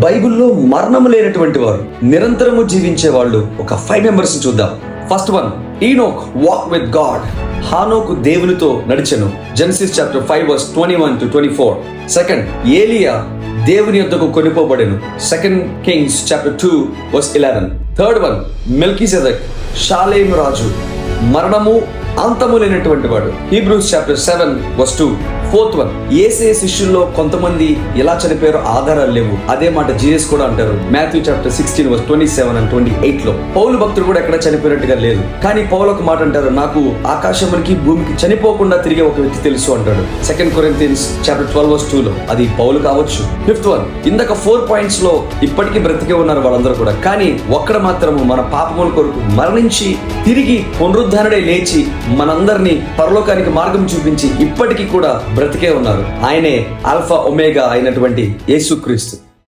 బైబిల్లో మరణము లేనటువంటి వారు, నిరంతరము జీవించే వాళ్ళు ఒక 5 మెంబర్స్ చూద్దాం. First one, Enoch walk with God. హానోకు దేవునితో నడిచెను. Genesis chapter 5 verse 21 to 24. Second, ఏలియా దేవుని యొద్దకు కొనిపోబడెను. Second Kings chapter 2 verse 11. Third one, Melchizedek, షాలేం రాజు, మరణము అంతము లేనటువంటి వాడు. Hebrews chapter 7 verse 2. Fourth one, యేసే శిష్యుల్లో కొంతమంది ఎలా చనిపోయారో ఆధారాలు లేవు. అదే మాట జీసస్ కూడా అంటారు. మాథ్యూ చాప్టర్ 16 వర్స్ 27 and 28 లో. పౌలు భక్తుడు కూడా ఎక్కడ చనిపోయినట్టుగా లేదు. కానీ పౌలు ఒక మాట అంటారు, నాకు ఆకాశమునికి భూమికి చనిపోకుండా తిరిగే ఒక వ్యక్తి తెలుసు అంటాడు. సెకండ్ కొరింథియన్స్ చాప్టర్ 12 వర్స్ 2 లో. అది పౌలు కావచ్చు. ఫిఫ్త్ వన్, ఇందాక 4 పాయింట్స్ లో ఇప్పటికీ బ్రతికే ఉన్నారు వాళ్ళందరూ కూడా. కానీ ఒక్కడ మాత్రము మన పాపముల కొరకు మరణించి తిరిగి పునరుద్ధరణే లేచి మనందరినీ పరలోకానికి మార్గం చూపించి ఇప్పటికీ కూడా బ్రతికే ఉన్నారు. ఆయనే ఆల్ఫా ఒమేగా అయినటువంటి యేసుక్రీస్తు.